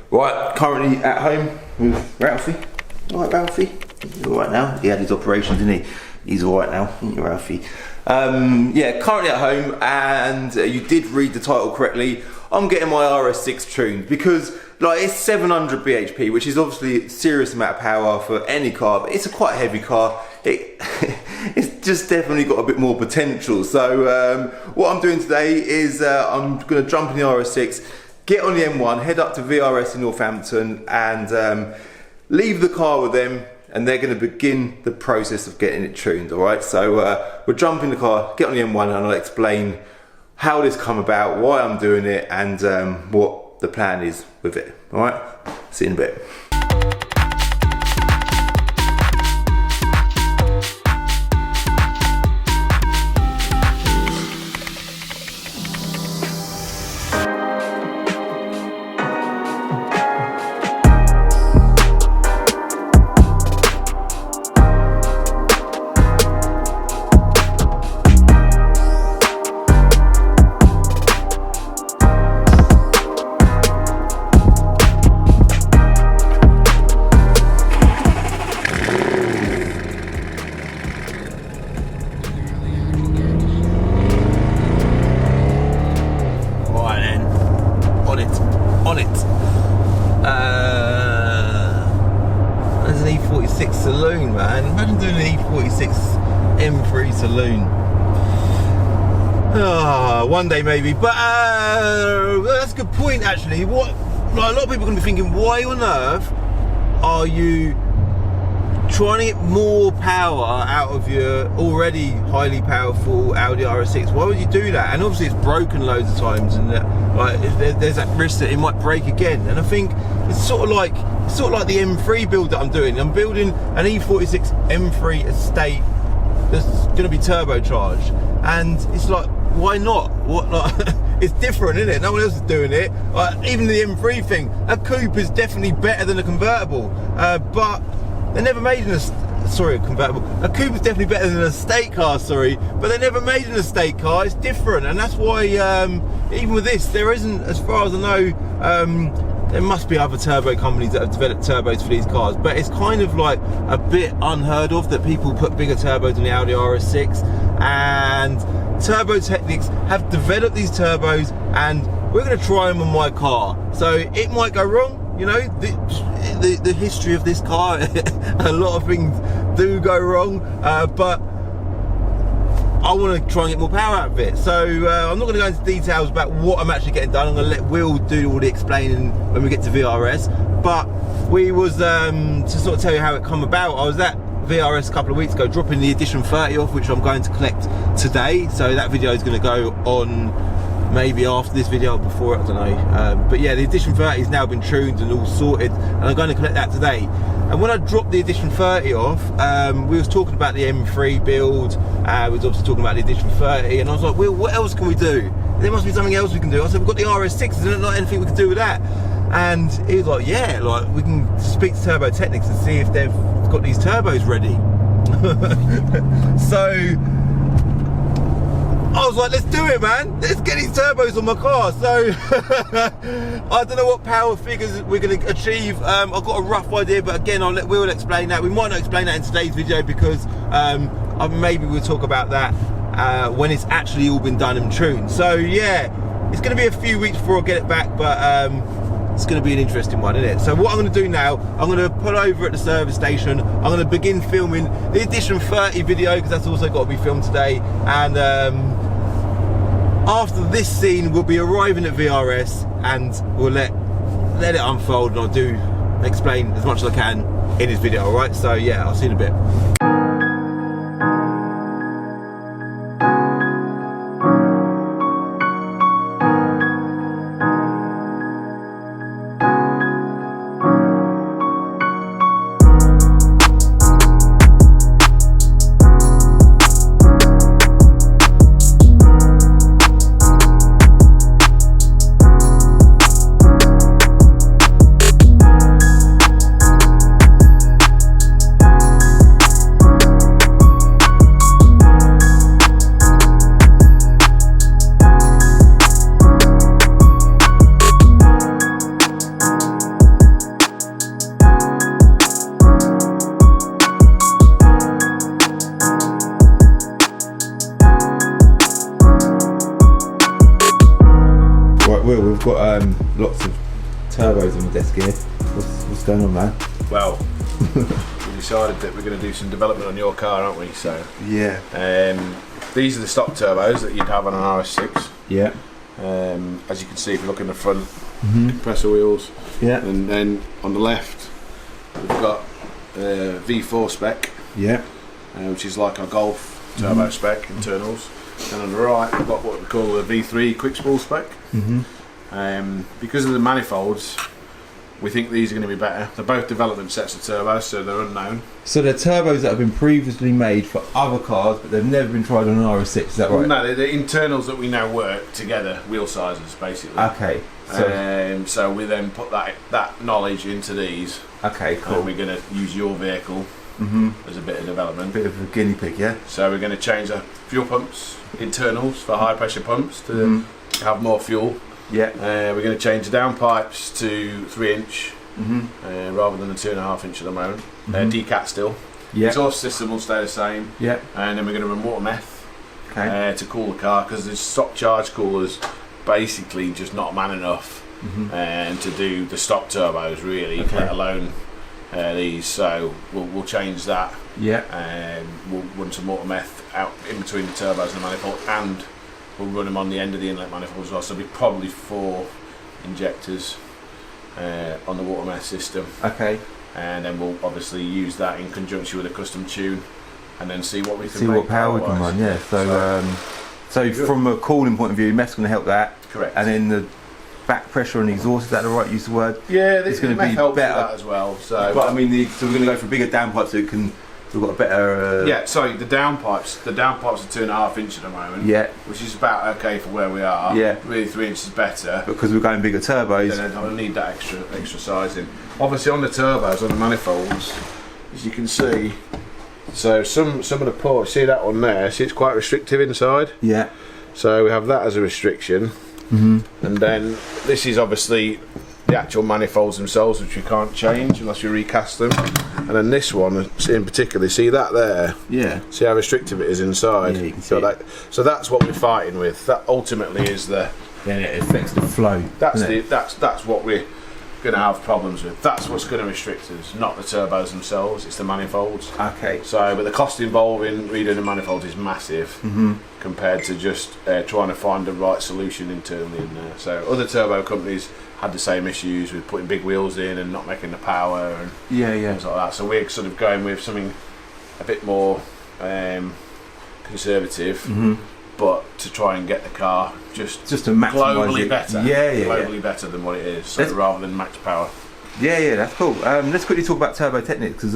Right, currently at home with Ralphie. Alright, Ralphie? He's alright now. He had his operations, didn't he? He's alright now, isn't you, Ralphie? Yeah, currently at home, and you did read the title correctly. I'm getting my RS6 tuned because like it's 700 bhp, which is obviously a serious amount of power for any car, but it's a quite heavy car. It's just definitely got a bit more potential. So what I'm doing today is I'm going to jump in the RS6, get on the M1, head up to VRS in Northampton, and leave the car with them, and they're going to begin the process of getting it tuned. All right, so we'll jump in the car, get on the M1, and I'll explain how this come about, why I'm doing it, and what the plan is with it. All right, see you in a bit. There's an E46 saloon, man. Imagine doing an E46 M3 saloon. One day maybe, but that's a good point actually. What, like, a lot of people are going to be thinking, why on earth are you trying to get more power out of your already highly powerful Audi RS6? Why would you do that? And obviously it's broken loads of times, and like there's that risk that it might break again. And I think it's sort of like the M3 build that I'm doing. I'm building an E46 M3 estate that's going to be turbocharged, and it's like, why not? What, like, it's different, isn't it? No one else is doing it. Like, even the M3 thing, a coupe is definitely better than a convertible, but they're never made in a convertible. A coupe is definitely better than a estate car, but they're never made in a estate car. It's different, and that's why even with this, there isn't, as far as I know, there must be other turbo companies that have developed turbos for these cars, but it's kind of like a bit unheard of that people put bigger turbos on the Audi RS6, and Technics have developed these turbos, and we're going to try them on my car. So it might go wrong. You know, the history of this car, a lot of things do go wrong, but I want to try and get more power out of it. So I'm not going to go into details about what I'm actually getting done. I'm going to let Will do all the explaining when we get to VRS. But we was, to sort of tell you how it come about, I was at VRS a couple of weeks ago dropping the Edition 30 off, which I'm going to collect today. So that video is going to go on maybe after this video or before it, I don't know. But yeah, the Edition 30 has now been tuned and all sorted, and I'm going to collect that today. And when I dropped the Edition 30 off, we was talking about the M3 build, we was obviously talking about the Edition 30, and I was like, Will, what else can we do? There must be something else we can do. I said, we've got the RS6, is there not anything we can do with that? And he was like, yeah, like we can speak to Turbo Technics and see if they've got these turbos ready. So I was like, let's do it, man. Let's get these turbos on my car. So I don't know what power figures we're going to achieve. I've got a rough idea, but again, I'll let Will explain that. We might not explain that in today's video because maybe we'll talk about that when it's actually all been done and tuned. So yeah, it's going to be a few weeks before I get it back, but it's going to be an interesting one, isn't it? So what I'm going to do now, I'm going to pull over at the service station. I'm going to begin filming the Edition 30 video because that's also got to be filmed today. And after this scene, we'll be arriving at VRS and we'll let it unfold, and I'll do explain as much as I can in this video. All right? So yeah, I'll see you in a bit. lots of turbos on the desk here. What's going on, man? Well, we decided that we're going to do some development on your car, aren't we? So yeah. These are the stock turbos that you'd have on an RS6. Yeah. As you can see, if you look in the front, compressor wheels. Yeah. And then on the left, we've got V4 spec. Yeah. Which is like our Golf turbo spec internals. And on the right, we've got what we call a V3 quick spool spec. Because of the manifolds, we think these are going to be better. They're both development sets of turbos, so they're unknown. So they're turbos that have been previously made for other cars, but they've never been tried on an RS6, is that right? No, they're internals that we know work together, wheel sizes basically. Okay. So we then put that knowledge into these. Okay, cool. And we're going to use your vehicle as a bit of development. Bit of a guinea pig, yeah? So we're going to change the fuel pumps, internals for high pressure pumps to have more fuel. Yeah. We're going to change the downpipes to 3-inch rather than the 2.5-inch at the moment. Decat still. Yeah. Exhaust system will stay the same. Yeah. And then we're going to run water meth to cool the car, because the stock charge coolers basically just not man enough to do the stock turbos really, let alone these. So we'll change that. Yeah. We'll run some water meth out in between the turbos and the manifold, and we'll run them on the end of the inlet manifold as well. So there'll be probably 4 injectors on the water meth system. Okay. And then we'll obviously use that in conjunction with a custom tune, and then see what we can see make what power we can run. Yeah. So from a cooling point of view, meth's going to help that. Correct. And then the back pressure on the exhaust, is that the right use of the word? Yeah, it's going to be better better that as well. So, but I mean, so we're going to go for bigger downpipes so we've got a better. Yeah, sorry, the downpipes. The downpipes are 2.5-inch at the moment. Yeah. Which is about okay for where we are. Yeah. Really, 3 inches better. Because we're going bigger turbos. Then I don't need that extra sizing. Obviously, on the turbos, on the manifolds, as you can see, so some of the ports, see that one there? See, it's quite restrictive inside. Yeah. So we have that as a restriction. And then this is obviously the actual manifolds themselves, which you can't change unless you recast them. And then this one in particular, see that there? Yeah. See how restrictive it is inside? Yeah, you can see it. So that's what we're fighting with. That ultimately is the... Yeah, it affects the flow. That's what we're going to have problems with. That's what's going to restrict us, not the turbos themselves, it's the manifolds. Okay. So, but the cost involved in redoing the manifolds is massive compared to just trying to find the right solution internally in there. So other turbo companies had the same issues with putting big wheels in and not making the power and things like that. So we're sort of going with something a bit more conservative, but to try and get the car just to maximise globally better. Globally better than what it is. So rather than max power. Yeah, that's cool. Let's quickly talk about Turbo Technics, because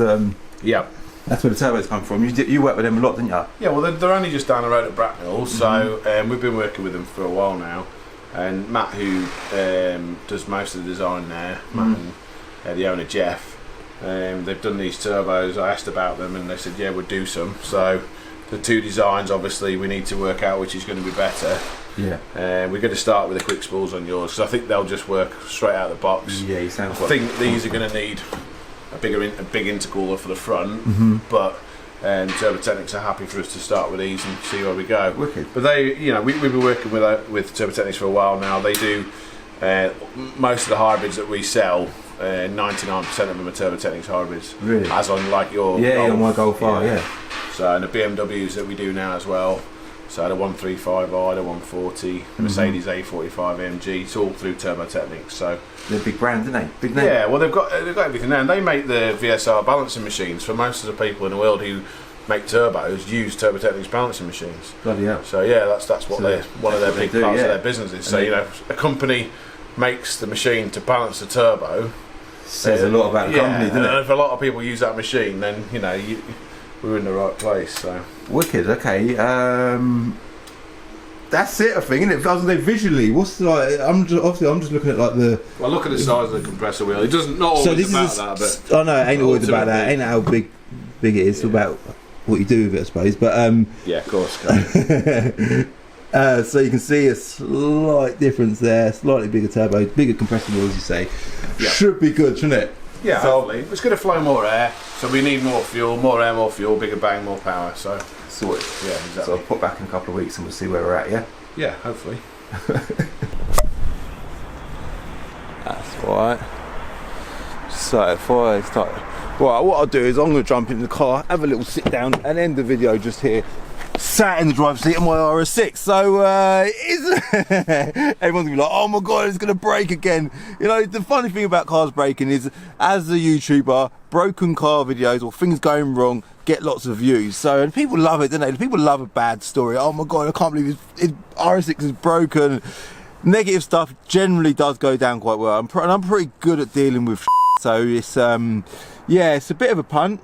that's where the turbos come from. You work with them a lot, didn't you? Yeah, well they're only just down the road at Bracknell, so we've been working with them for a while now. And Matt, who does most of the design there, Matt and the owner Jeff, they've done these turbos. I asked about them and they said, yeah, we'll do some. So the 2 designs, obviously, we need to work out which is going to be better. Yeah. We're going to start with the quick spools on yours, because I think they'll just work straight out of the box. Yeah, you sound I think these are going to need a big intercooler for the front, but Turbo Technics are happy for us to start with these and see where we go. Wicked. But they, we've been working with Turbo Technics for a while now. They do most of the hybrids that we sell. 99% of them are Turbo Technics hybrids. Really? As on like your Golf. On my Golf R, yeah. So and the BMWs that we do now as well. So the 135i, the 140, the Mercedes A45 AMG, it's all through Turbo Technics. So they're big brands, aren't they? Big name. Yeah, well they've got everything there, and they make the VSR balancing machines for most of the people in the world who make turbos. Use Turbo Technics balancing machines. Bloody hell. So yeah, that's what one of their big parts of their business is. So a company makes the machine to balance the turbo. Says a lot about the company, doesn't it? And if a lot of people use that machine, then we're in the right place. So wicked. Okay. That's it, I think, isn't it? I was going to say visually, what's like? I'm just looking at like the. Well, look at the size of the compressor wheel. It doesn't not always about that, but I know it ain't always about that. Ain't how big it is. It's about what you do with it, I suppose. But yeah, of course. So you can see a slight difference there. Slightly bigger turbo, bigger compressor wheel, as you say. Yeah. Should be good, shouldn't it? Yeah, hopefully. It's going to flow more air, so we need more fuel, more air, more fuel, bigger bang, more power. So sorted. Yeah, exactly. So I'll put back in a couple of weeks and we'll see where we're at. Yeah. Yeah, hopefully. Right. So if I start, right, what I'll do is I'm going to jump in the car, have a little sit down, and end the video just here, sat in the driver's seat of my RS6. So everyone's gonna be like, oh my god, it's gonna break again. You know, the funny thing about cars breaking is, as a YouTuber, broken car videos or things going wrong get lots of views. So, and people love it, don't they? People love a bad story. Oh my god, I can't believe his RS6 is broken. Negative stuff generally does go down quite well. I'm pretty good at dealing with so it's yeah, it's a bit of a punt.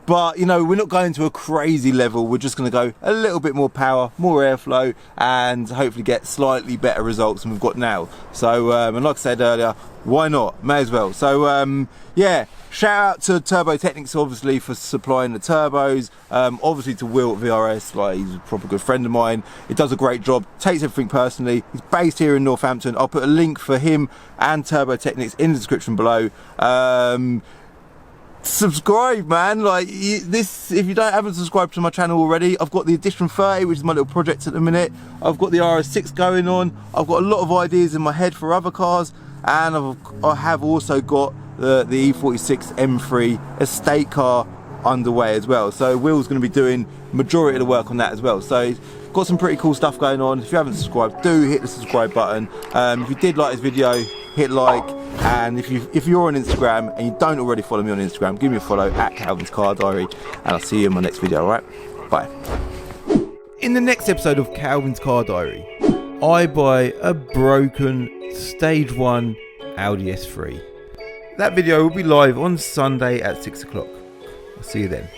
But, you know, we're not going to a crazy level. We're just going to go a little bit more power, more airflow, and hopefully get slightly better results than we've got now. So, and like I said earlier, why not? May as well. So, yeah, shout out to Turbo Technics, obviously, for supplying the turbos. Obviously to Will at VRS, like, he's a proper good friend of mine. He does a great job, takes everything personally. He's based here in Northampton. I'll put a link for him and Turbo Technics in the description below. Subscribe, man. Like this, if you haven't subscribed to my channel already, I've got the Edition 30, which is my little project at the minute. I've got the RS6 going on. I've got a lot of ideas in my head for other cars, and I have also got the E46 M3 estate car underway as well. So Will's going to be doing majority of the work on that as well. So got some pretty cool stuff going on. If you haven't subscribed, do hit the subscribe button. If you did like this video, hit like. And if you're on Instagram and you don't already follow me on Instagram, give me a follow at Calvin's Car Diary, and I'll see you in my next video. Alright, bye. In the next episode of Calvin's Car Diary, I buy a broken stage 1 Audi S3. That video will be live on Sunday at 6 o'clock. I'll see you then.